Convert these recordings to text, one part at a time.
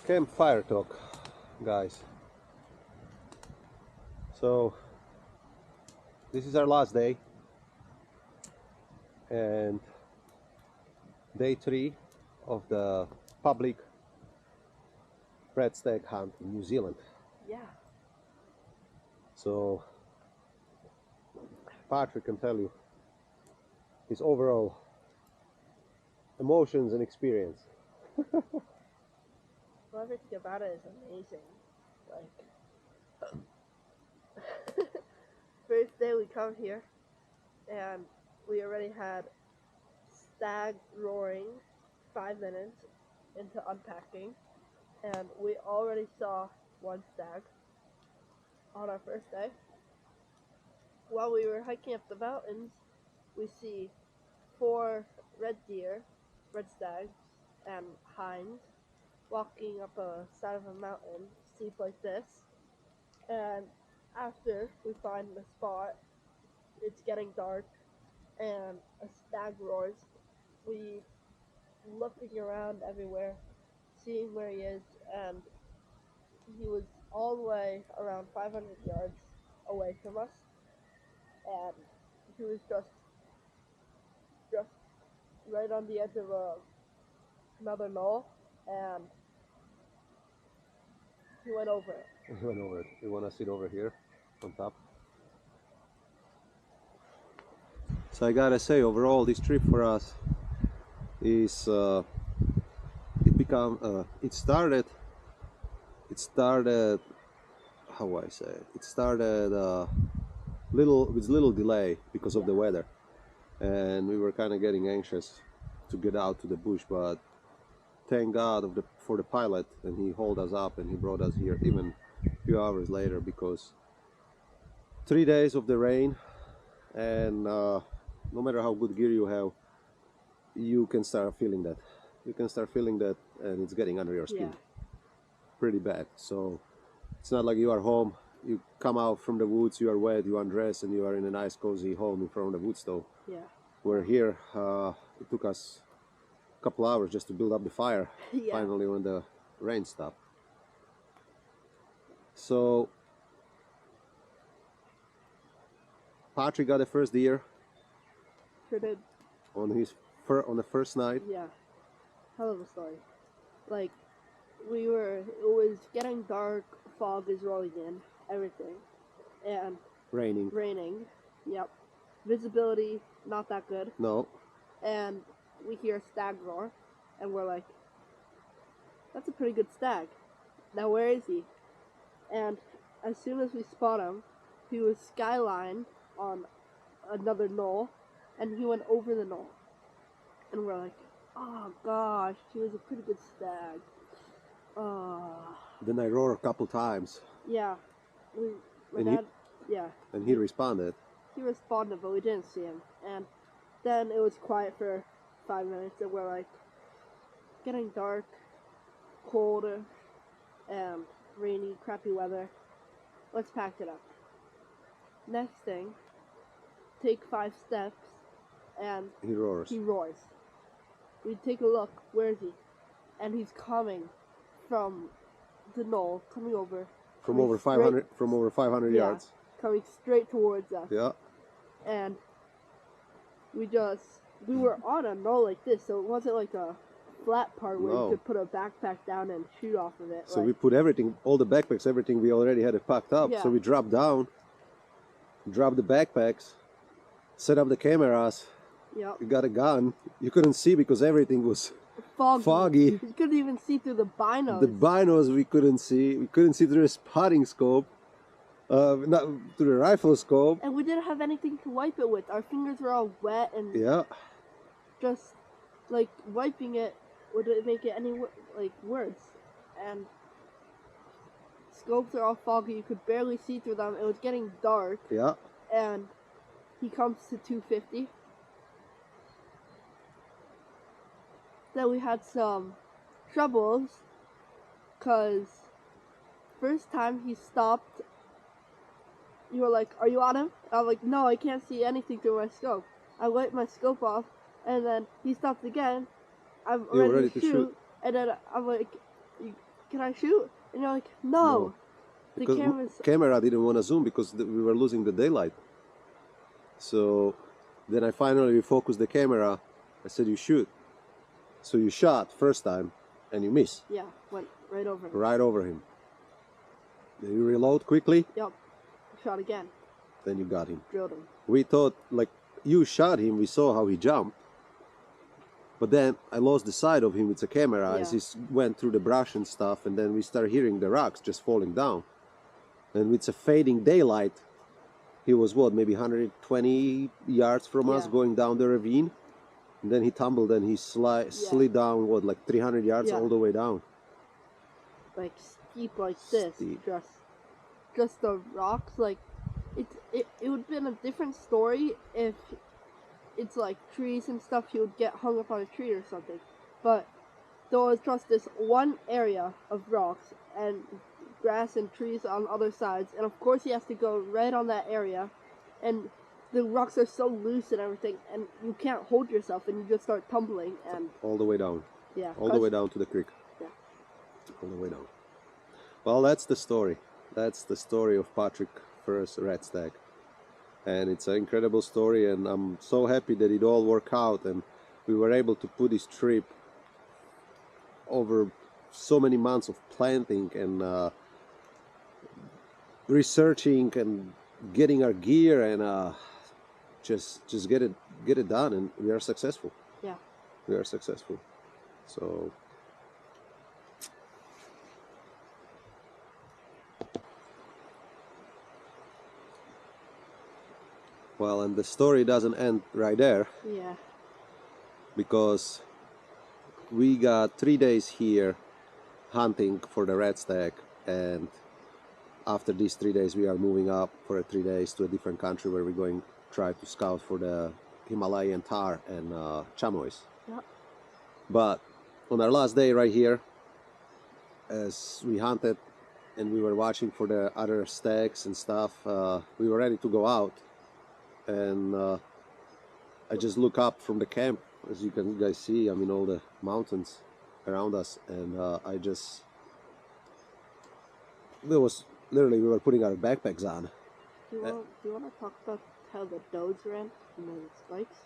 Campfire talk, guys. So this is our last day and day 3 of the public red stag hunt in New Zealand. Yeah. So Patrik can tell you his overall emotions and experience. Well, everything about it is amazing. Like, first day we come here, and we already had stag roaring 5 minutes into unpacking, and we already saw one stag on our first day. While we were hiking up the mountains, we see 4 red deer, red stags, and hinds walking up a side of a mountain steep like this, and after we find the spot, it's getting dark and a stag roars. We looking around everywhere, seeing where he is, and he was all the way around 500 yards away from us, and he was just right on the edge of another knoll, and he went over it. He went over it. You want to sit over here on top? So I gotta say, overall, this trip for us is it started how I say it started with little delay because of the weather, and we were kind of getting anxious to get out to the bush, but thank God for the pilot, and he hauled us up and he brought us here even a few hours later, because 3 days of the rain, and no matter how good gear you have, you can start feeling that. And it's getting under your skin. Yeah. Pretty bad. So it's not like you are home, you come out from the woods, you are wet, you undress, and you are in a nice cozy home in front of the wood stove. Yeah. We're here, it took us a couple hours just to build up the fire. Yeah. Finally, when the rain stopped. So Patrik got the first deer Sure did. on the first night. Yeah. Hell of a story. Like, it was getting dark, fog is rolling in, everything. And Raining. Yep. Visibility, not that good. No. And we hear a stag roar, and we're like, that's a pretty good stag. Now where is he? And as soon as we spot him, he was skylined on another knoll, and he went over the knoll. And we're like, oh gosh, he was a pretty good stag. Then I roared a couple times. Yeah. And he responded. He responded, but we didn't see him. And then it was quiet for 5 minutes, and we're like, getting dark, cold, and rainy, crappy weather. Let's pack it up. Next thing, take 5 steps, and he roars. We take a look. Where is he? And he's coming from the knoll, coming over. From over 500 yards. Coming straight towards us. Yeah. And we were on a knoll like this, so it wasn't like a flat part where you could put a backpack down and shoot off of it. So we put all the backpacks, everything we already had it packed up. Yeah. So we dropped down, dropped the backpacks, set up the cameras. Yep. You got a gun. You couldn't see because everything was foggy. You couldn't even see through the binos. The binos we couldn't see. We couldn't see through the spotting scope. Not through the rifle scope. And we didn't have anything to wipe it with. Our fingers were all wet, and just like wiping it would make it any worse. And scopes are all foggy. You could barely see through them. It was getting dark. Yeah. And he comes to 250. Then we had some troubles, cause first time he stopped, you were like, are you on him? I was like, no, I can't see anything through my scope. I wiped my scope off, and then he stopped again. I'm ready to shoot, and then I'm like, can I shoot? And you're like, no. The Because camera's... camera didn't want to zoom because we were losing the daylight. So then I finally refocused the camera. I said, you shoot. So you shot first time and you miss. Yeah, went right over him. Right over him. Then you reload quickly. Yep. Shot again. Then you got him. Drilled him. We thought, like, you shot him, we saw how he jumped. But then I lost the sight of him with the camera as he went through the brush and stuff, and then we started hearing the rocks just falling down. And with the fading daylight, he was what, maybe 120 yards from us going down the ravine. And then he tumbled and he slid down, what, like 300 yards all the way down. Like steep like this. Steep. Just the rocks, like, it would have been a different story if it's like trees and stuff, he would get hung up on a tree or something. But there was just this one area of rocks and grass and trees on other sides, and of course he has to go right on that area, and the rocks are so loose and everything, and you can't hold yourself, and you just start tumbling, and all the way down. Yeah. All the way down to the creek. Yeah. All the way down. Well, that's the story. That's the story of Patrik I's Red Stag. And it's an incredible story, and I'm so happy that it all worked out and we were able to put this trip over so many months of planting and researching and getting our gear and just get it done, and we are successful. Yeah. We are successful. So well, and the story doesn't end right there. Yeah. Because we got 3 days here hunting for the red stag, and after these 3 days we are moving up for 3 days to a different country where we're going to try to scout for the Himalayan tahr and chamois. Yep. But on our last day right here, as we hunted and we were watching for the other stags and stuff, we were ready to go out, and I just look up from the camp, as you guys see, I mean, all the mountains around us, and there was literally, we were putting our backpacks on. Do you want to talk about how the does ran and the spikes?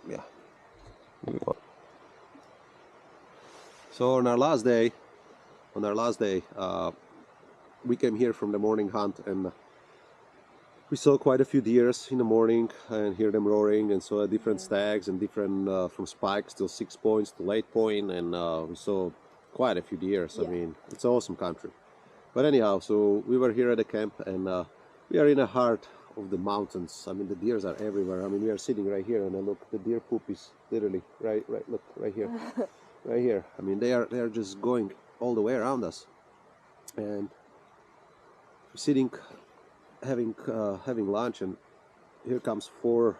Yeah. So on our last day, we came here from the morning hunt, and we saw quite a few deers in the morning and hear them roaring, and saw different stags and different from spikes till 6 points to 8 point, and we saw quite a few deers. I mean, it's an awesome country. But anyhow, so we were here at the camp, and we are in the heart of the mountains. I mean, the deers are everywhere. I mean, we are sitting right here, and look, the deer poop is literally look right here. Right here. I mean, they are just going all the way around us, and we're sitting having lunch, and here comes two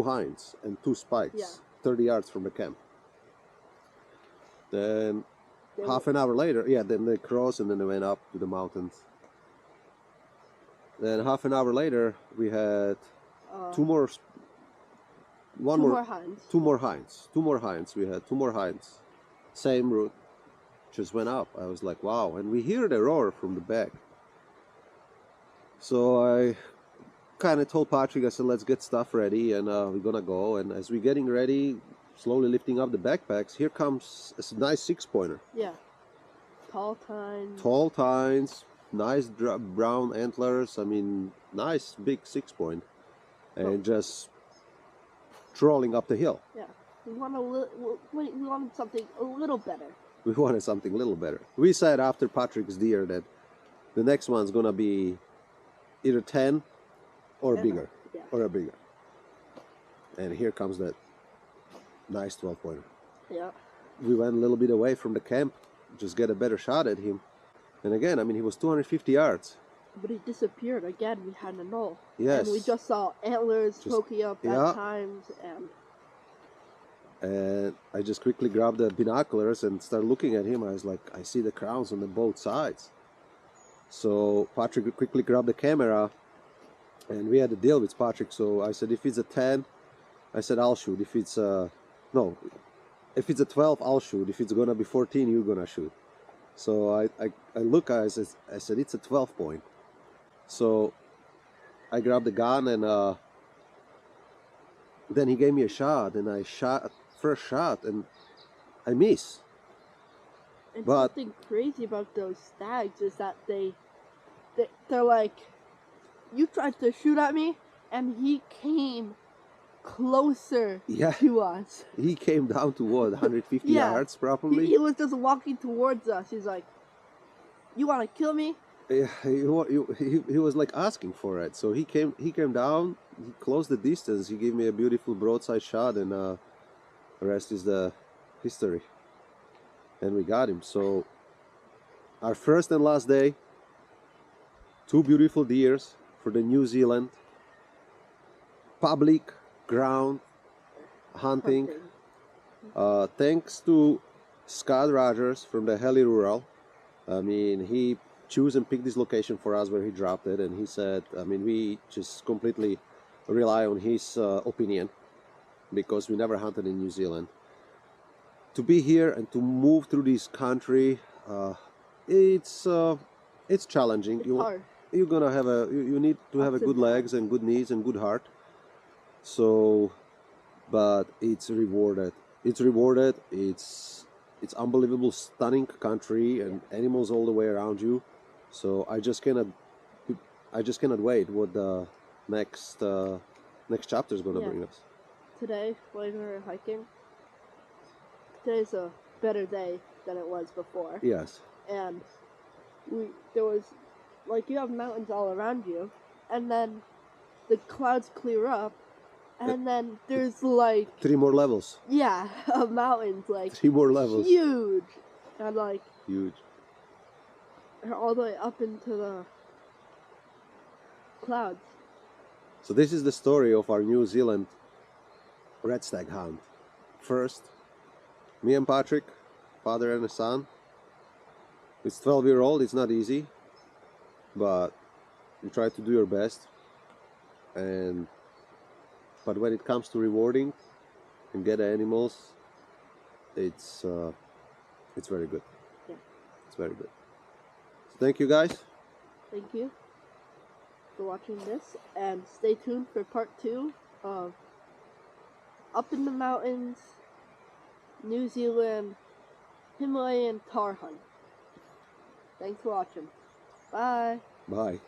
hinds and two spikes 30 yards from the camp. Then half an hour later, then they crossed, and then they went up to the mountains. Then half an hour later, we had two more hinds. We had two more hinds. Same route, just went up. I was like, wow. And we hear the roar from the back. So I kind of told Patrik, I said, let's get stuff ready, and we're gonna go. And as we're getting ready, slowly lifting up the backpacks, here comes a nice 6-pointer. Yeah. Tall tines. Tall tines, nice brown antlers. I mean, nice big 6-point, and just trolling up the hill. Yeah. We wanted something a little better. We wanted something a little better. We said after Patrik's deer that the next one's gonna be either 10 or bigger, or a bigger. And here comes that nice 12-pointer. Yeah. We went a little bit away from the camp, just get a better shot at him. And again, I mean, he was 250 yards. But he disappeared again behind a knoll. Yes. And we just saw antlers poking up at times, and I just quickly grabbed the binoculars and started looking at him. I was like, I see the crowns on both sides. So Patrik quickly grabbed the camera, and we had a deal with Patrik. So I said, if it's a 10, I said, I'll shoot. If it's no, if it's a 12, I'll shoot. If it's gonna be 14, you're gonna shoot. So I look at it, I said it's a 12 point. So I grabbed the gun and then he gave me a shot and I shot first shot and I miss. And But something crazy about those stags is that they're like, you tried to shoot at me, and he came closer yeah, to us. he came down to what, 150 Yeah. yards probably. He was just walking towards us. He's like, you want to kill me? Yeah, he was like asking for it. So he came down, he closed the distance, he gave me a beautiful broadside shot, and the rest is the history. And we got him. So our first and last day, 2 beautiful deers for the New Zealand public ground hunting. Thanks to Scott Rogers from the Heli Rural. I mean, he chose and picked this location for us where he dropped it, and he said, I mean, we just completely rely on his opinion because we never hunted in New Zealand. To be here and to move through this country, it's challenging. It's hard. You're gonna have you need to have a good legs and good knees and good heart. So, but it's rewarded. It's rewarded. It's unbelievable, stunning country and animals all the way around you. So I just cannot wait what the next chapter is gonna bring us. Today, when we were hiking, today's a better day than it was before. Yes. And there was, like, you have mountains all around you, and then the clouds clear up, and then there's like 3 more levels. Yeah, of mountains, like 3 more levels. Huge. And like huge. All the way up into the clouds. So this is the story of our New Zealand red stag hunt. First, me and Patrik, father and a son. It's 12-year-old, it's not easy, but you try to do your best. But when it comes to rewarding and get animals, it's very good. Yeah. It's very good. So thank you guys. Thank you for watching this, and stay tuned for part 2 of Up in the Mountains, New Zealand, Himalayan tar hunt. Thanks for watching. Bye. Bye.